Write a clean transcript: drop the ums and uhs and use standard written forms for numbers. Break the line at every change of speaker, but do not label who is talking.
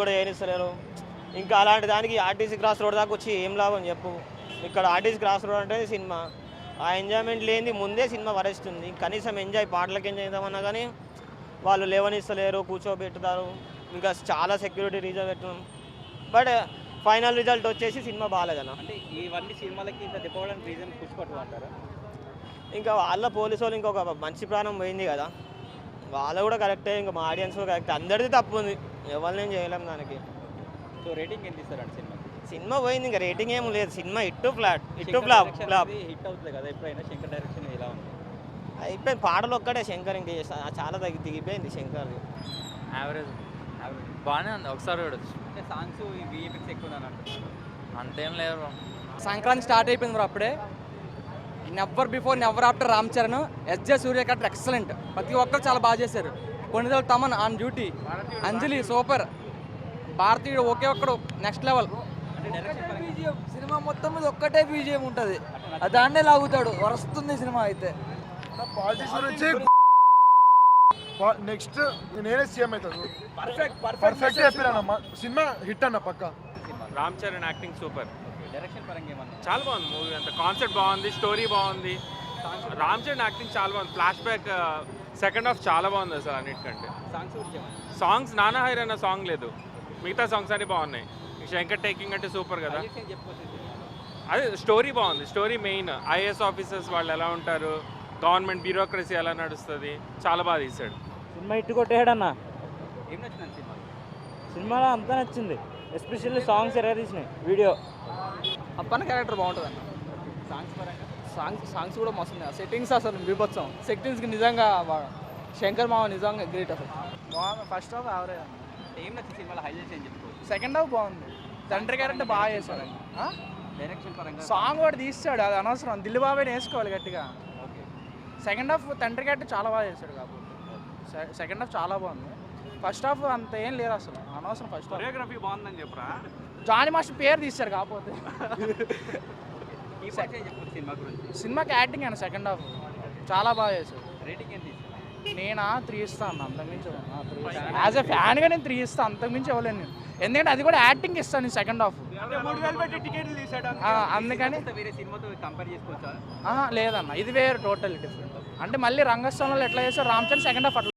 కూడా చేయనిస్తలేరు. ఇంకా అలాంటి దానికి ఆర్టీసీ క్రాస్ రోడ్ దాకా వచ్చి ఏం లాభం చెప్పు. ఇక్కడ ఆర్టీసీ క్రాస్ రోడ్ అంటే సినిమా, ఆ ఎంజాయ్మెంట్ లేని ముందే సినిమా వరేస్తుంది. కనీసం పాటలకు ఎంజాయ్ చేద్దామన్నా కానీ వాళ్ళు లేవనిస్తలేరు, కూర్చోబెట్టుతారు, ఇంకా చాలా సెక్యూరిటీ రీజన్ పెట్టడం. బట్ ఫైనల్ రిజల్ట్ వచ్చేసి సినిమా బాగాలేదన్న.
అంటే ఇవన్నీ సినిమాలకి ఇంత తిప్పడానికి రీజన్ పుష్ప అంటారా?
ఇంకా వాళ్ళ పోలీసు వాళ్ళు ఇంకొక మంచి ప్రాణం పోయింది కదా, వాళ్ళు కూడా కరెక్టే, ఇంకా మా ఆడియన్స్ కూడా కరెక్ట్, అందరిది తప్పు ఉంది, ఎవరినేం చేయలేం దానికి.
సో రేటింగ్ ఎంత ఇస్తారండి సినిమా?
సినిమా పోయింది, ఇంకా రేటింగ్ ఏం లేదు. సినిమా హిట్ ఫ్లాట్
హిట్ అవుతుంది కదా ఎప్పుడైనా. శంకర్ డైరెక్షన్ ఎలా ఉంది?
అయిపోయింది, పాటలు ఒక్కటే శంకర్ ఇంక చాలా దిగిపోయింది శంకర్.
యావరేజ్ బాగానే ఉంది, ఒకసారి చూడొచ్చు.
అంటే సాంగ్స్ విఎఫ్ఎక్స్ ఎక్కువ ఉందని అంటున్నారు.
అంతేం లేదు.
సంక్రాంతి స్టార్ట్ అయిపోయింది బ్రో అప్పుడే. Never before never after Ram Charan, S J Suryah కట్టర్ ఎక్సలెంట్, ప్రతి ఒక్కరు చాలా బాగా చేశారు. కొన్నిదల Thaman on duty, Anjali super, Bharateeyudu Oke ఒక్కడు నెక్స్ట్ లెవెల్.
సినిమా మొత్తం మీద ఒక్కటే బీజిఎం ఉంటుంది, దాన్నే లాగుతాడు, వరుస్తుంది సినిమా అయితే.
నెక్స్ట్ నేనే సీఎం అవుతాను. పర్ఫెక్ట్ చెప్పినా సినిమా హిట్ అన్న పక్క.
Ram Charan acting super.
Direction పరంగా ఏమన్నా?
చాలా బాగుంది మూవీ, అంత కాన్సెప్ట్ బాగుంది, స్టోరీ బాగుంది. రామ్ చరణ్ యాక్టింగ్ చాలా బాగుంది. ఫ్లాష్ బ్యాక్ సెకండ్ హాఫ్ చాలా బాగుంది అసలు అన్నిటికంటే.
సాంగ్స్ గురించి ఏమన్నా?
సాంగ్స్ నానా హైర్ అన్న సాంగ్ లేదు, మిగతా సాంగ్స్ అన్ని బాగున్నాయి. శంకర్ టేకింగ్ అంటే సూపర్ కదా. అదే స్టోరీ బాగుంది, స్టోరీ మెయిన్. ఐఏఎస్ ఆఫీసర్స్ వాళ్ళు ఎలా ఉంటారు, గవర్నమెంట్ బ్యూరోక్రసీ ఎలా నడుస్తుంది, చాలా బాగా తీశాడు.
సినిమా ఇట్టు కొట్టేయడన్న.
ఏం నచ్చింది సినిమా?
సినిమాలో అంతా నచ్చింది, ఎస్పెషల్లీ సాంగ్స్ తీసినాయి వీడియో.
అప్పన్న క్యారెక్టర్ బాగుంటుంది అన్న.
సాంగ్స్ పరంగా?
సాంగ్స్ కూడా మస్తుంది. సెట్టింగ్స్ అసలు బీభత్సం. సెట్టింగ్స్కి నిజంగా శంకర్ మామ నిజంగా గ్రేట్ అసలు. బాగుంది. ఫస్ట్ హాఫ్ యావరేజ్ అన్న.
ఏం నచ్చింది సినిమాలో హైలైట్స్ ఏం చెప్పుకోవచ్చు?
సెకండ్ హాఫ్ బాగుంది. తండ్రి క్యారెక్టర్ బాగా చేశాడు.
డైరెక్షన్ పరంగా?
సాంగ్ కూడా తీస్తాడు, అది అనవసరం. దిల్ బాబాయ్ వేసుకోవాలి గట్టిగా.
ఓకే.
సెకండ్ హాఫ్ తండ్రి క్యారెక్టర్ చాలా బాగా చేశాడు కాబట్టి సెకండ్ హాఫ్ చాలా బాగుంది. ఫస్ట్ హాఫ్ అంత ఏం లేదు అసలు, అనవసరం. ఫస్ట్ హాఫ్
కొరియోగ్రఫీ బాగుందని చెప్పరా?
జానీ మాస్టర్ పేరు తీస్తారు కాకపోతే.
సినిమా గురించి?
సినిమాకి యాక్టింగ్ అయినా సెకండ్ హాఫ్ చాలా బాగా చేశాడు.
రేటింగ్ ఎంత ఇస్తారు?
నేనా 3 ఇస్తాను, అంతకుమించి యాజ్ ఎ ఫ్యాన్గా నేను 3 ఇస్తాను, అంతకుమించి ఇవ్వలేను నేను. ఎందుకంటే అది కూడా యాక్టింగ్ ఇస్తాను నేను సెకండ్ హాఫ్, అందుకని.
వేరే సినిమాతో కంపేర్ చేసుకోవచ్చా?
లేదన్న, ఇది వేరే టోటల్ డిఫరెంట్. అంటే మళ్ళీ రంగస్థలంలో ఎట్లా చేస్తారు రామ్ చరణ్ సెకండ్ హాఫ్ అట్లా